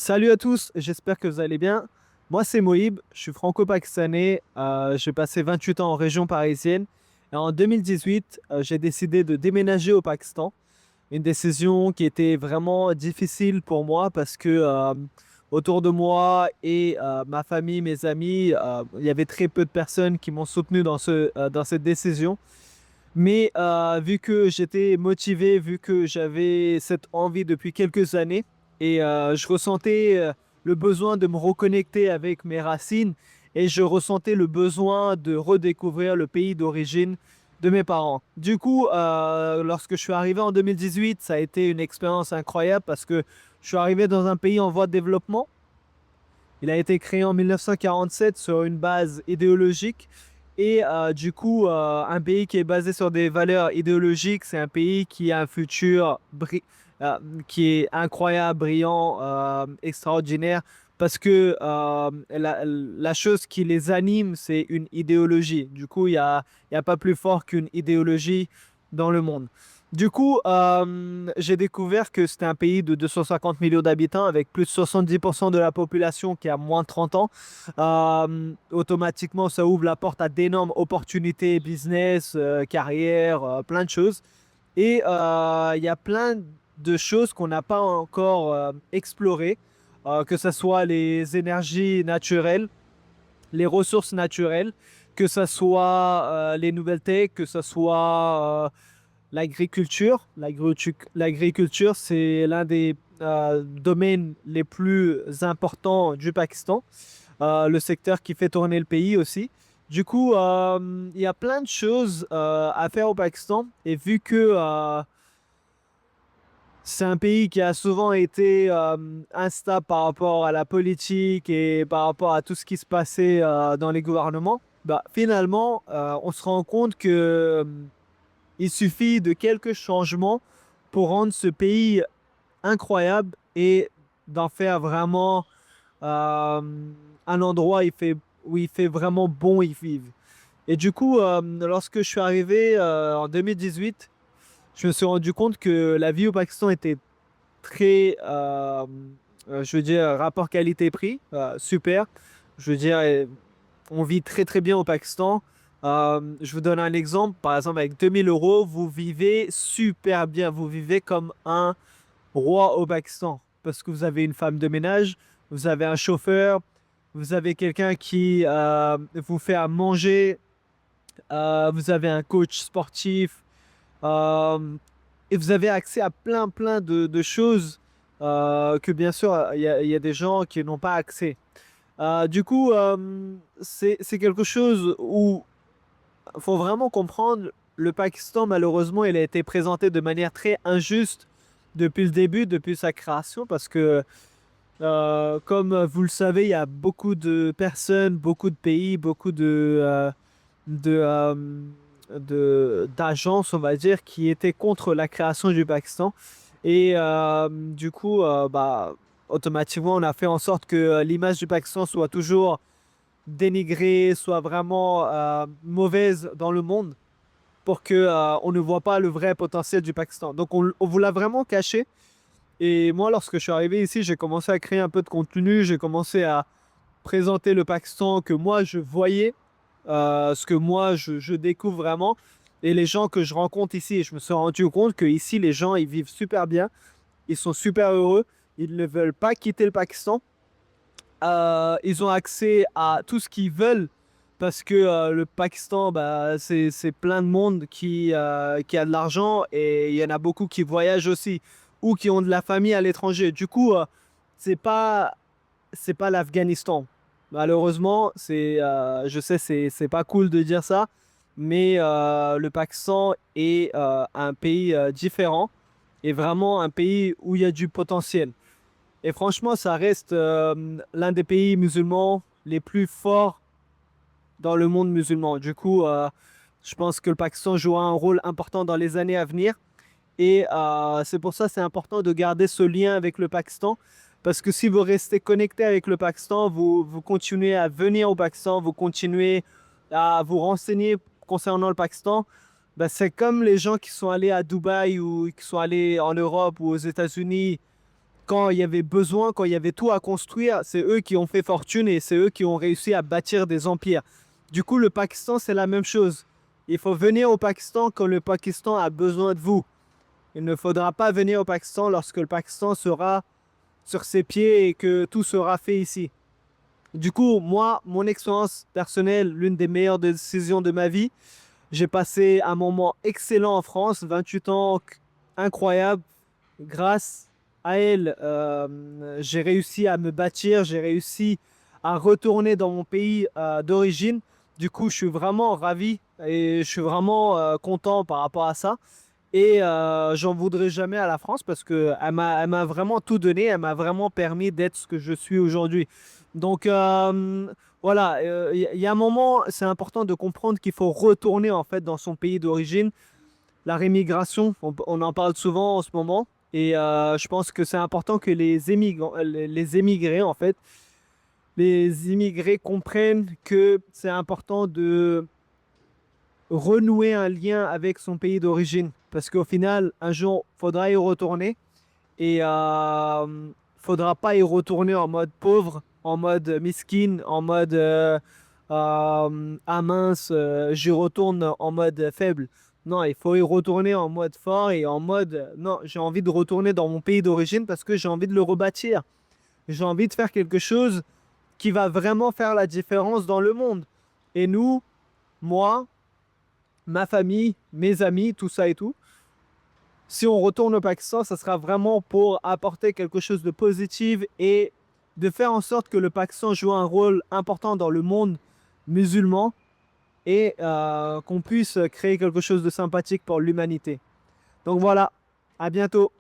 Salut à tous, j'espère que vous allez bien. Moi, c'est Moïb, je suis franco-pakistanais. J'ai passé 28 ans en région parisienne. Et en 2018, j'ai décidé de déménager au Pakistan. Une décision qui était vraiment difficile pour moi parce que autour de moi et ma famille, mes amis, il y avait très peu de personnes qui m'ont soutenu dans cette décision. Mais vu que j'étais motivé, vu que j'avais cette envie depuis quelques années et je ressentais le besoin de me reconnecter avec mes racines et je ressentais le besoin de redécouvrir le pays d'origine de mes parents. Du coup, lorsque je suis arrivé en 2018, ça a été une expérience incroyable parce que je suis arrivé dans un pays en voie de développement. Il a été créé en 1947 sur une base idéologique. Et du coup, un pays qui est basé sur des valeurs idéologiques, c'est un pays qui a un futur euh, qui est incroyable, brillant, extraordinaire, parce que la chose qui les anime, c'est une idéologie. Du coup, il y a pas plus fort qu'une idéologie dans le monde. Du coup, j'ai découvert que c'était un pays de 250 millions d'habitants avec plus de 70% de la population qui a moins de 30 ans. Automatiquement, ça ouvre la porte à d'énormes opportunités business, carrière, plein de choses. Et il y a plein de choses qu'on n'a pas encore explorées, que ce soit les énergies naturelles, les ressources naturelles, que ce soit les nouvelles tech, que ce soit l'agriculture. L'agriculture, c'est l'un des domaines les plus importants du Pakistan, le secteur qui fait tourner le pays aussi. Du coup, il y a plein de choses à faire au Pakistan. Et vu que c'est un pays qui a souvent été instable par rapport à la politique et par rapport à tout ce qui se passait dans les gouvernements, bah, finalement, on se rend compte que il suffit de quelques changements pour rendre ce pays incroyable et d'en faire vraiment euh, un endroit où il fait vraiment bon y vivre. Et du coup, lorsque je suis arrivé en 2018, je me suis rendu compte que la vie au Pakistan était très, je veux dire, rapport qualité-prix, super. Je veux dire, on vit très très bien au Pakistan. Je vous donne un exemple. Par exemple, avec 2000 euros, vous vivez super bien. Vous vivez comme un roi au Pakistan. Parce que vous avez une femme de ménage, vous avez un chauffeur, vous avez quelqu'un qui vous fait à manger, vous avez un coach sportif, euh, et vous avez accès à plein de choses que bien sûr, il y a des gens qui n'ont pas accès. Du coup, c'est quelque chose où il faut vraiment comprendre, le Pakistan, malheureusement, il a été présenté de manière très injuste depuis le début, depuis sa création, parce que, comme vous le savez, il y a beaucoup de personnes, beaucoup de pays, beaucoup de, euh, d'agences, on va dire, qui étaient contre la création du Pakistan. Et du coup, bah, automatiquement, on a fait en sorte que l'image du Pakistan soit toujours dénigrée, soit vraiment mauvaise dans le monde pour que on ne voit pas le vrai potentiel du Pakistan. Donc on vous l'a vraiment caché. Et moi, lorsque je suis arrivé ici, j'ai commencé à créer un peu de contenu, j'ai commencé à présenter le Pakistan que moi je voyais, ce que moi je découvre vraiment, et les gens que je rencontre ici. Et je me suis rendu compte que ici, les gens, ils vivent super bien, ils sont super heureux, ils ne veulent pas quitter le Pakistan. Ils ont accès à tout ce qu'ils veulent parce que le Pakistan, bah, c'est plein de monde qui a de l'argent et il y en a beaucoup qui voyagent aussi ou qui ont de la famille à l'étranger. Du coup, c'est pas, c'est pas l'Afghanistan. Malheureusement, je sais, c'est pas cool de dire ça, mais le Pakistan est un pays différent et vraiment un pays où il y a du potentiel. Et franchement, ça reste l'un des pays musulmans les plus forts dans le monde musulman. Du coup, je pense que le Pakistan jouera un rôle important dans les années à venir. Et c'est pour ça que c'est important de garder ce lien avec le Pakistan. Parce que si vous restez connecté avec le Pakistan, vous continuez à venir au Pakistan, vous continuez à vous renseigner concernant le Pakistan, ben, c'est comme les gens qui sont allés à Dubaï ou qui sont allés en Europe ou aux États-Unis quand il y avait besoin, quand il y avait tout à construire, c'est eux qui ont fait fortune et c'est eux qui ont réussi à bâtir des empires. Du coup, le Pakistan, c'est la même chose. Il faut venir au Pakistan quand le Pakistan a besoin de vous. Il ne faudra pas venir au Pakistan lorsque le Pakistan sera sur ses pieds et que tout sera fait ici. Du coup, moi, mon expérience personnelle, l'une des meilleures décisions de ma vie, j'ai passé un moment excellent en France, 28 ans incroyable. Grâce à elle, j'ai réussi à me bâtir, j'ai réussi à retourner dans mon pays d'origine. Du coup, je suis vraiment ravi et je suis vraiment content par rapport à ça. Et j'en voudrais jamais à la France parce que elle m'a vraiment tout donné, elle m'a vraiment permis d'être ce que je suis aujourd'hui. Donc voilà, il y a un moment, c'est important de comprendre qu'il faut retourner en fait dans son pays d'origine. La rémigration, on en parle souvent en ce moment. Et je pense que c'est important que les émigrés, en fait, les immigrés comprennent que c'est important de renouer un lien avec son pays d'origine. Parce qu'au final, un jour, faudra y retourner. Et faudra pas y retourner en mode pauvre, en mode miskin, en mode ah mince, j'y retourne en mode faible. Non, il faut y retourner en mode fort et en mode non, j'ai envie de retourner dans mon pays d'origine parce que j'ai envie de le rebâtir. J'ai envie de faire quelque chose qui va vraiment faire la différence dans le monde. Et nous, moi, ma famille, mes amis, tout ça et tout, si on retourne au Pakistan, ça sera vraiment pour apporter quelque chose de positif et de faire en sorte que le Pakistan joue un rôle important dans le monde musulman et qu'on puisse créer quelque chose de sympathique pour l'humanité. Donc voilà, à bientôt.